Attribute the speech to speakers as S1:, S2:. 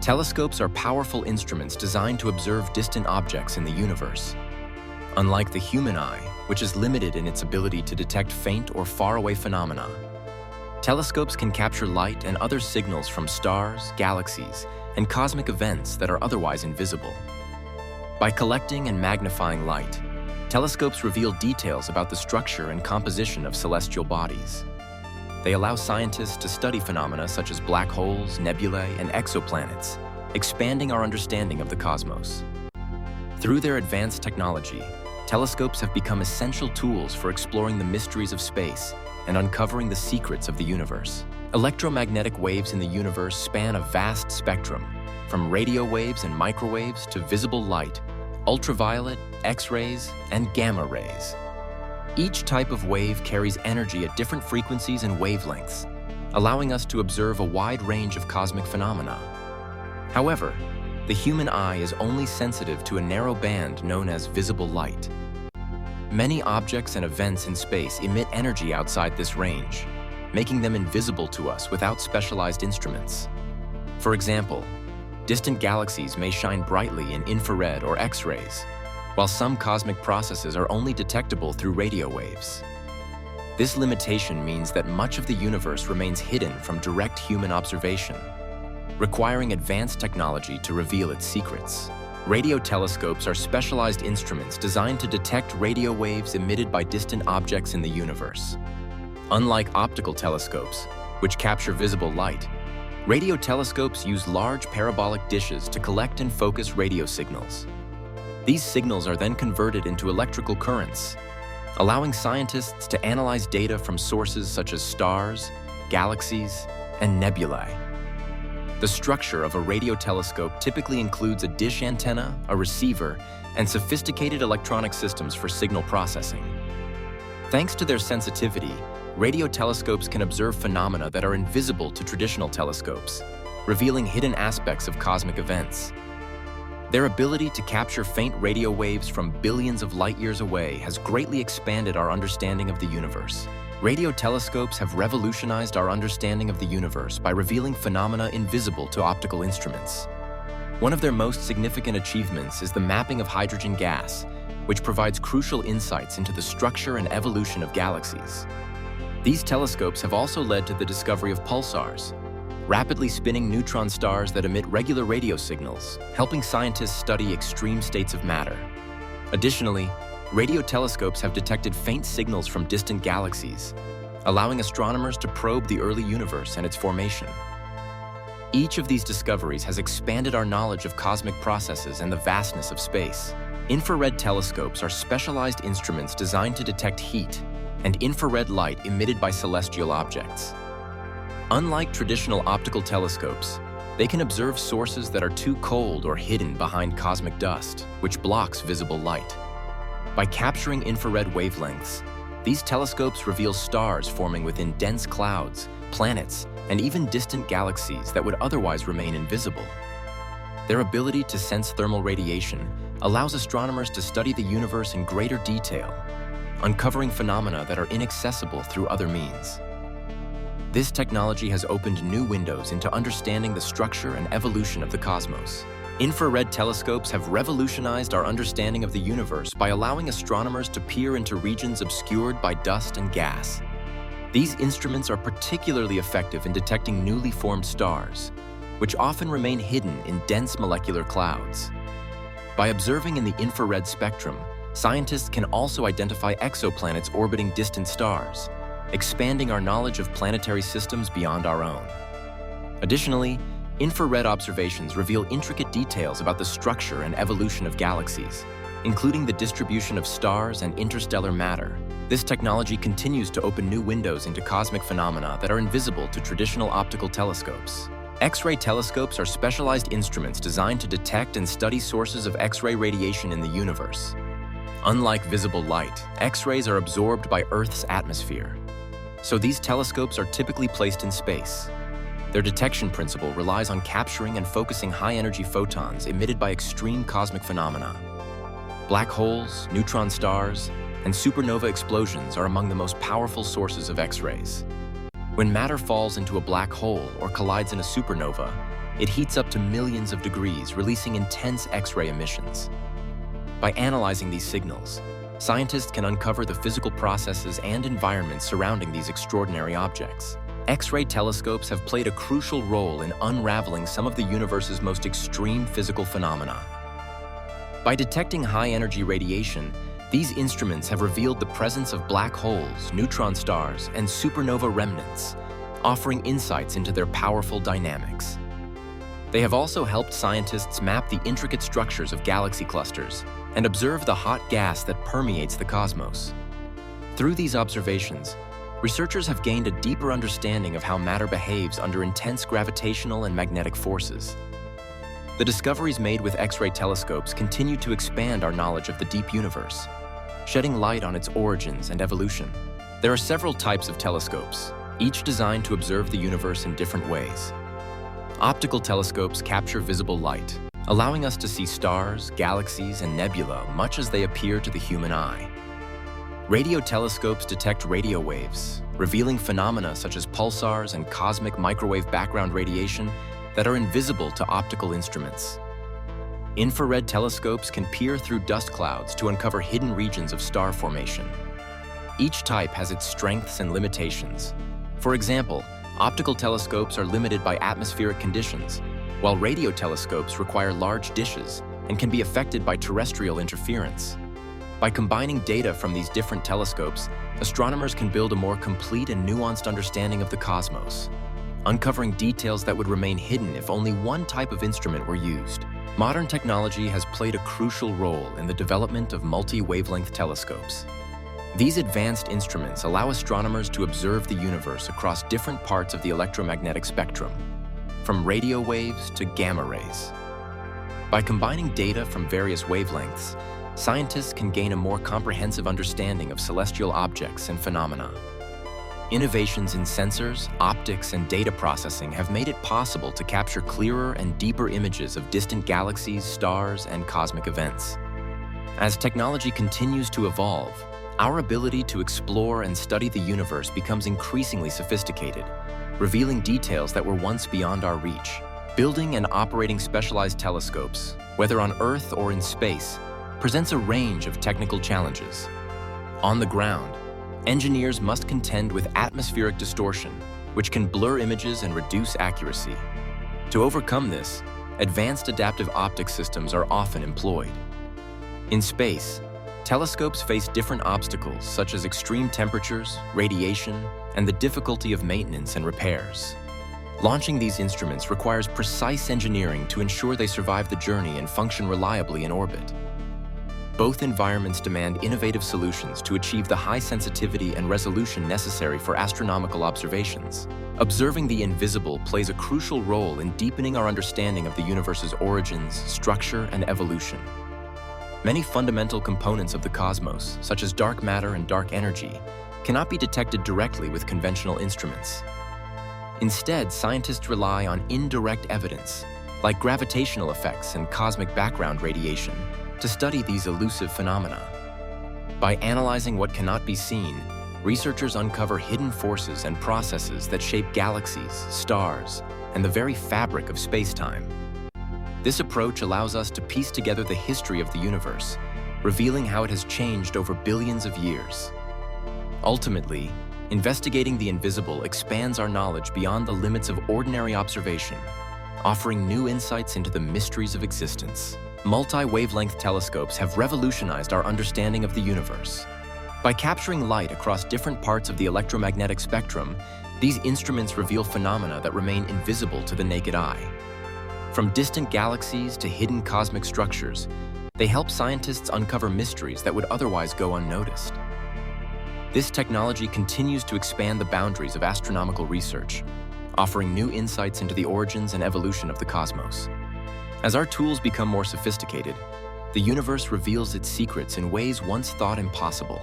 S1: Telescopes are powerful instruments designed to observe distant objects in the universe. Unlike the human eye, which is limited in its ability to detect faint or faraway phenomena, telescopes can capture light and other signals from stars, galaxies, and cosmic events that are otherwise invisible. By collecting and magnifying light, telescopes reveal details about the structure and composition of celestial bodies. They allow scientists to study phenomena such as black holes, nebulae, and exoplanets, expanding our understanding of the cosmos. Through their advanced technology, telescopes have become essential tools for exploring the mysteries of space and uncovering the secrets of the universe. Electromagnetic waves in the universe span a vast spectrum, from radio waves and microwaves to visible light, ultraviolet, X-rays, and gamma rays. Each type of wave carries energy at different frequencies and wavelengths, allowing us to observe a wide range of cosmic phenomena. However, the human eye is only sensitive to a narrow band known as visible light. Many objects and events in space emit energy outside this range, making them invisible to us without specialized instruments. For example, distant galaxies may shine brightly in infrared or X-rays, while some cosmic processes are only detectable through radio waves. This limitation means that much of the universe remains hidden from direct human observation, requiring advanced technology to reveal its secrets. Radio telescopes are specialized instruments designed to detect radio waves emitted by distant objects in the universe. Unlike optical telescopes, which capture visible light, radio telescopes use large parabolic dishes to collect and focus radio signals. These signals are then converted into electrical currents, allowing scientists to analyze data from sources such as stars, galaxies, and nebulae. The structure of a radio telescope typically includes a dish antenna, a receiver, and sophisticated electronic systems for signal processing. Thanks to their sensitivity, radio telescopes can observe phenomena that are invisible to traditional telescopes, revealing hidden aspects of cosmic events. Their ability to capture faint radio waves from billions of light years away has greatly expanded our understanding of the universe. Radio telescopes have revolutionized our understanding of the universe by revealing phenomena invisible to optical instruments. One of their most significant achievements is the mapping of hydrogen gas, which provides crucial insights into the structure and evolution of galaxies. These telescopes have also led to the discovery of pulsars, rapidly spinning neutron stars that emit regular radio signals, helping scientists study extreme states of matter. Additionally, radio telescopes have detected faint signals from distant galaxies, allowing astronomers to probe the early universe and its formation. Each of these discoveries has expanded our knowledge of cosmic processes and the vastness of space. Infrared telescopes are specialized instruments designed to detect heat and infrared light emitted by celestial objects. Unlike traditional optical telescopes, they can observe sources that are too cold or hidden behind cosmic dust, which blocks visible light. By capturing infrared wavelengths, these telescopes reveal stars forming within dense clouds, planets, and even distant galaxies that would otherwise remain invisible. Their ability to sense thermal radiation allows astronomers to study the universe in greater detail, uncovering phenomena that are inaccessible through other means. This technology has opened new windows into understanding the structure and evolution of the cosmos. Infrared telescopes have revolutionized our understanding of the universe by allowing astronomers to peer into regions obscured by dust and gas. These instruments are particularly effective in detecting newly formed stars, which often remain hidden in dense molecular clouds. By observing in the infrared spectrum, scientists can also identify exoplanets orbiting distant stars, expanding our knowledge of planetary systems beyond our own. Additionally, infrared observations reveal intricate details about the structure and evolution of galaxies, including the distribution of stars and interstellar matter. This technology continues to open new windows into cosmic phenomena that are invisible to traditional optical telescopes. X-ray telescopes are specialized instruments designed to detect and study sources of X-ray radiation in the universe. Unlike visible light, X-rays are absorbed by Earth's atmosphere, so these telescopes are typically placed in space. Their detection principle relies on capturing and focusing high-energy photons emitted by extreme cosmic phenomena. Black holes, neutron stars, and supernova explosions are among the most powerful sources of X-rays. When matter falls into a black hole or collides in a supernova, It heats up to millions of degrees, releasing intense X-ray emissions. By analyzing these signals, scientists can uncover the physical processes and environments surrounding these extraordinary objects. X-ray telescopes have played a crucial role in unraveling some of the universe's most extreme physical phenomena. By detecting high-energy radiation, these instruments have revealed the presence of black holes, neutron stars, and supernova remnants, offering insights into their powerful dynamics. They have also helped scientists map the intricate structures of galaxy clusters and observe the hot gas that permeates the cosmos. Through these observations, researchers have gained a deeper understanding of how matter behaves under intense gravitational and magnetic forces. The discoveries made with X-ray telescopes continue to expand our knowledge of the deep universe, shedding light on its origins and evolution. There are several types of telescopes, each designed to observe the universe in different ways. Optical telescopes capture visible light, allowing us to see stars, galaxies, and nebula much as they appear to the human eye. Radio telescopes detect radio waves, revealing phenomena such as pulsars and cosmic microwave background radiation that are invisible to optical instruments. Infrared telescopes can peer through dust clouds to uncover hidden regions of star formation. Each type has its strengths and limitations. For example, optical telescopes are limited by atmospheric conditions, while radio telescopes require large dishes and can be affected by terrestrial interference. By combining data from these different telescopes, astronomers can build a more complete and nuanced understanding of the cosmos, uncovering details that would remain hidden if only one type of instrument were used. Modern technology has played a crucial role in the development of multi-wavelength telescopes. These advanced instruments allow astronomers to observe the universe across different parts of the electromagnetic spectrum, from radio waves to gamma rays. By combining data from various wavelengths, scientists can gain a more comprehensive understanding of celestial objects and phenomena. Innovations in sensors, optics, and data processing have made it possible to capture clearer and deeper images of distant galaxies, stars, and cosmic events. As technology continues to evolve, our ability to explore and study the universe becomes increasingly sophisticated, revealing details that were once beyond our reach. Building and operating specialized telescopes, whether on Earth or in space, presents a range of technical challenges. On the ground, engineers must contend with atmospheric distortion, which can blur images and reduce accuracy. To overcome this, advanced adaptive optic systems are often employed. In space, telescopes face different obstacles such as extreme temperatures, radiation, and the difficulty of maintenance and repairs. Launching these instruments requires precise engineering to ensure they survive the journey and function reliably in orbit. Both environments demand innovative solutions to achieve the high sensitivity and resolution necessary for astronomical observations. Observing the invisible plays a crucial role in deepening our understanding of the universe's origins, structure, and evolution. Many fundamental components of the cosmos, such as dark matter and dark energy, cannot be detected directly with conventional instruments. Instead, scientists rely on indirect evidence, like gravitational effects and cosmic background radiation, to study these elusive phenomena. By analyzing what cannot be seen, researchers uncover hidden forces and processes that shape galaxies, stars, and the very fabric of space-time. This approach allows us to piece together the history of the universe, revealing how it has changed over billions of years. Ultimately, investigating the invisible expands our knowledge beyond the limits of ordinary observation, offering new insights into the mysteries of existence. Multi-wavelength telescopes have revolutionized our understanding of the universe. By capturing light across different parts of the electromagnetic spectrum, these instruments reveal phenomena that remain invisible to the naked eye. From distant galaxies to hidden cosmic structures, they help scientists uncover mysteries that would otherwise go unnoticed. This technology continues to expand the boundaries of astronomical research, offering new insights into the origins and evolution of the cosmos. As our tools become more sophisticated, the universe reveals its secrets in ways once thought impossible.